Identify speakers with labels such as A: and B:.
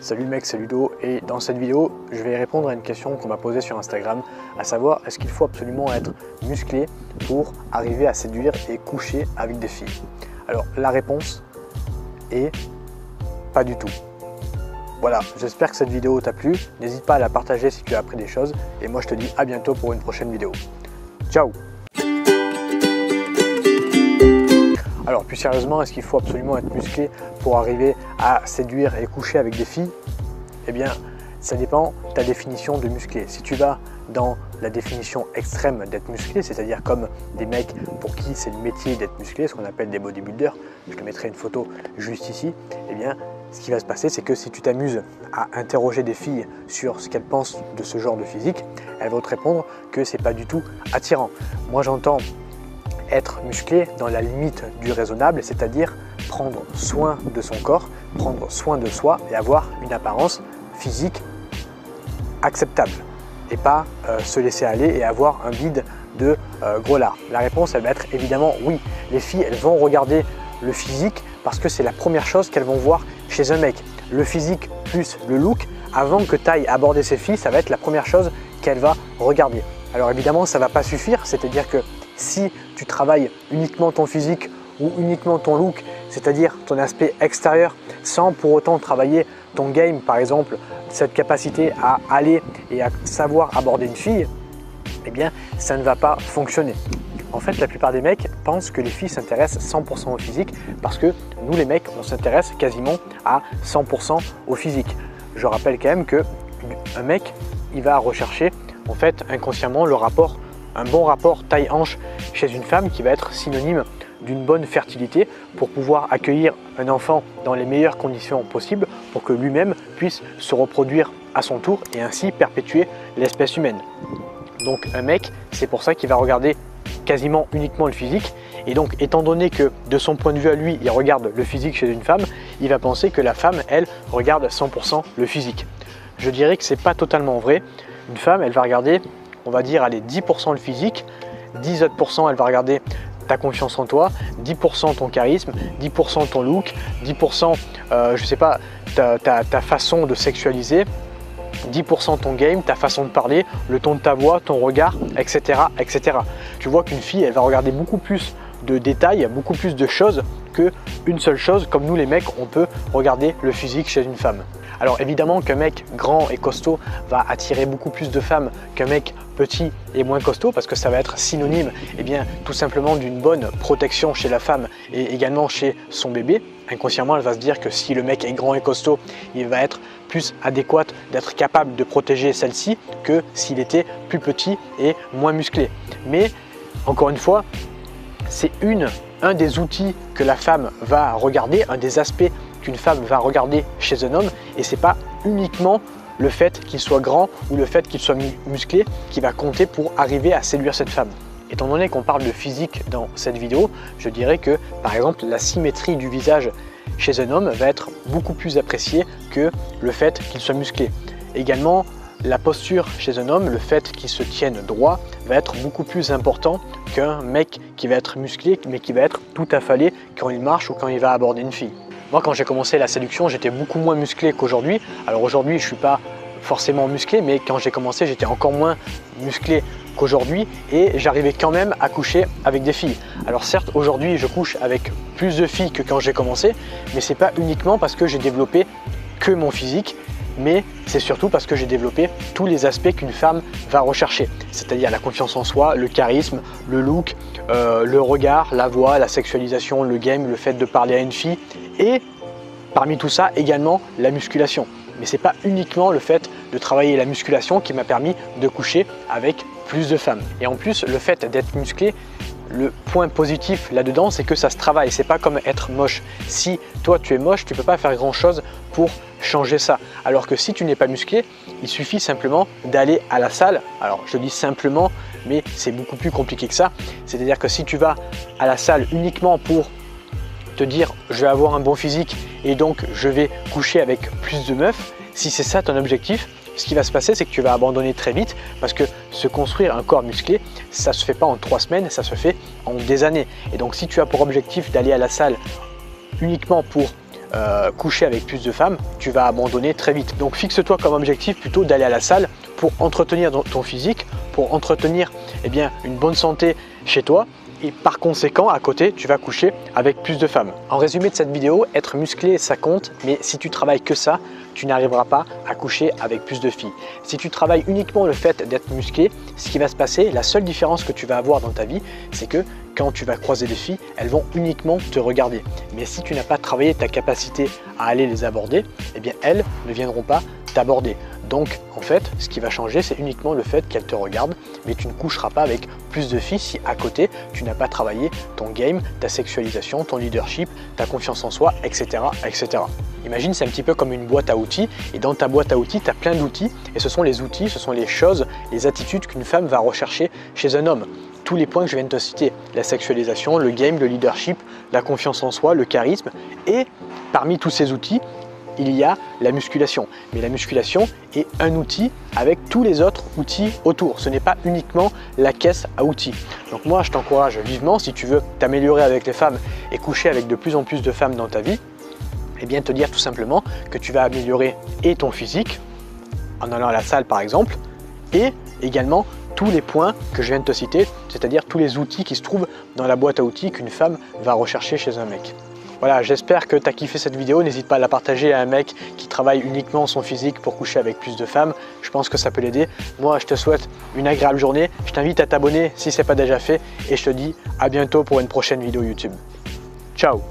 A: Salut mec, c'est Ludo et dans cette vidéo, je vais répondre à une question qu'on m'a posée sur Instagram, à savoir est-ce qu'il faut absolument être musclé pour arriver à séduire et coucher avec des filles? Alors la réponse est pas du tout. Voilà, j'espère que cette vidéo t'a plu, n'hésite pas à la partager si tu as appris des choses et moi je te dis à bientôt pour une prochaine vidéo. Ciao! Alors plus sérieusement, est-ce qu'il faut absolument être musclé pour arriver à séduire et coucher avec des filles? Eh bien, ça dépend de ta définition de musclé. Si tu vas dans la définition extrême d'être musclé, c'est-à-dire comme des mecs pour qui c'est le métier d'être musclé, ce qu'on appelle des bodybuilders, je te mettrai une photo juste ici, eh bien, ce qui va se passer, c'est que si tu t'amuses à interroger des filles sur ce qu'elles pensent de ce genre de physique, elles vont te répondre que c'est pas du tout attirant. Moi, j'entends être musclé dans la limite du raisonnable, c'est-à-dire prendre soin de son corps, prendre soin de soi et avoir une apparence physique acceptable et pas se laisser aller et avoir un bide de gros lard. La réponse, elle va être évidemment oui. Les filles, elles vont regarder le physique parce que c'est la première chose qu'elles vont voir chez un mec. Le physique plus le look, avant que tu ailles aborder ces filles, ça va être la première chose qu'elle va regarder. Alors évidemment, ça ne va pas suffire, c'est-à-dire que si tu travailles uniquement ton physique ou uniquement ton look, c'est-à-dire ton aspect extérieur, sans pour autant travailler ton game, par exemple, cette capacité à aller et à savoir aborder une fille, eh bien, ça ne va pas fonctionner. En fait, la plupart des mecs pensent que les filles s'intéressent 100% au physique parce que nous, les mecs, on s'intéresse quasiment à 100% au physique. Je rappelle quand même qu'un mec, il va rechercher en fait inconsciemment un bon rapport taille-hanche chez une femme qui va être synonyme d'une bonne fertilité pour pouvoir accueillir un enfant dans les meilleures conditions possibles pour que lui-même puisse se reproduire à son tour et ainsi perpétuer l'espèce humaine. Donc un mec, c'est pour ça qu'il va regarder quasiment uniquement le physique et donc étant donné que de son point de vue à lui, il regarde le physique chez une femme, il va penser que la femme, elle, regarde 100% le physique. Je dirais que c'est pas totalement vrai. Une femme, elle va regarder, on va dire, allez, 10% le physique, 10 autres %, elle va regarder ta confiance en toi, 10% ton charisme, 10% ton look, 10% je sais pas, ta façon de sexualiser, 10% ton game, ta façon de parler, le ton de ta voix, ton regard, etc., etc. Tu vois qu'une fille, elle va regarder beaucoup plus de détails, beaucoup plus de choses qu'une seule chose, comme nous les mecs, on peut regarder le physique chez une femme. Alors évidemment qu'un mec grand et costaud va attirer beaucoup plus de femmes qu'un mec petit et moins costaud parce que ça va être synonyme tout simplement d'une bonne protection chez la femme et également chez son bébé. Inconsciemment, elle va se dire que si le mec est grand et costaud, il va être plus adéquat d'être capable de protéger celle-ci que s'il était plus petit et moins musclé. Mais encore une fois, c'est un des outils que la femme va regarder, un des aspects qu'une femme va regarder chez un homme et c'est pas uniquement le fait qu'il soit grand ou le fait qu'il soit musclé qui va compter pour arriver à séduire cette femme. Étant donné qu'on parle de physique dans cette vidéo, je dirais que par exemple la symétrie du visage chez un homme va être beaucoup plus appréciée que le fait qu'il soit musclé. Également, la posture chez un homme, le fait qu'il se tienne droit va être beaucoup plus important qu'un mec qui va être musclé mais qui va être tout affalé quand il marche ou quand il va aborder une fille. Moi, quand j'ai commencé la séduction, j'étais beaucoup moins musclé qu'aujourd'hui. Alors aujourd'hui, je ne suis pas forcément musclé, mais quand j'ai commencé, j'étais encore moins musclé qu'aujourd'hui et j'arrivais quand même à coucher avec des filles. Alors certes, aujourd'hui, je couche avec plus de filles que quand j'ai commencé, mais ce n'est pas uniquement parce que j'ai développé que mon physique, mais c'est surtout parce que j'ai développé tous les aspects qu'une femme va rechercher, c'est-à-dire la confiance en soi, le charisme, le look, le regard, la voix, la sexualisation, le game, le fait de parler à une fille et parmi tout ça également la musculation. Mais ce n'est pas uniquement le fait de travailler la musculation qui m'a permis de coucher avec plus de femmes. Et en plus, le fait d'être musclé, le point positif là-dedans, c'est que ça se travaille. C'est pas comme être moche. Si toi tu es moche, tu peux pas faire grand-chose pour changer ça. Alors que si tu n'es pas musclé, il suffit simplement d'aller à la salle. Alors je dis simplement, mais c'est beaucoup plus compliqué que ça. C'est-à-dire que si tu vas à la salle uniquement pour te dire je vais avoir un bon physique et donc je vais coucher avec plus de meufs, si c'est ça ton objectif, ce qui va se passer, c'est que tu vas abandonner très vite parce que se construire un corps musclé, ça ne se fait pas en 3 semaines, ça se fait en des années. Et donc si tu as pour objectif d'aller à la salle uniquement pour coucher avec plus de femmes, tu vas abandonner très vite. Donc fixe-toi comme objectif plutôt d'aller à la salle pour entretenir ton physique, pour entretenir une bonne santé chez toi. Et par conséquent, à côté, tu vas coucher avec plus de femmes. En résumé de cette vidéo, être musclé, ça compte, mais si tu travailles que ça, tu n'arriveras pas à coucher avec plus de filles. Si tu travailles uniquement le fait d'être musclé, ce qui va se passer, la seule différence que tu vas avoir dans ta vie, c'est que quand tu vas croiser des filles, elles vont uniquement te regarder. Mais si tu n'as pas travaillé ta capacité à aller les aborder, elles ne viendront pas t'aborder. Donc en fait, ce qui va changer, c'est uniquement le fait qu'elle te regarde, mais tu ne coucheras pas avec plus de filles si à côté, tu n'as pas travaillé ton game, ta sexualisation, ton leadership, ta confiance en soi, etc. etc. Imagine, c'est un petit peu comme une boîte à outils, et dans ta boîte à outils, tu as plein d'outils, et ce sont les outils, ce sont les choses, les attitudes qu'une femme va rechercher chez un homme. Tous les points que je viens de te citer, la sexualisation, le game, le leadership, la confiance en soi, le charisme, et parmi tous ces outils, il y a la musculation. Mais la musculation est un outil avec tous les autres outils autour. Ce n'est pas uniquement la caisse à outils. Donc moi, je t'encourage vivement, si tu veux t'améliorer avec les femmes et coucher avec de plus en plus de femmes dans ta vie, te dire tout simplement que tu vas améliorer et ton physique, en allant à la salle par exemple, et également tous les points que je viens de te citer, c'est-à-dire tous les outils qui se trouvent dans la boîte à outils qu'une femme va rechercher chez un mec. Voilà, j'espère que tu as kiffé cette vidéo. N'hésite pas à la partager à un mec qui travaille uniquement son physique pour coucher avec plus de femmes. Je pense que ça peut l'aider. Moi, je te souhaite une agréable journée. Je t'invite à t'abonner si ce n'est pas déjà fait. Et je te dis à bientôt pour une prochaine vidéo YouTube. Ciao!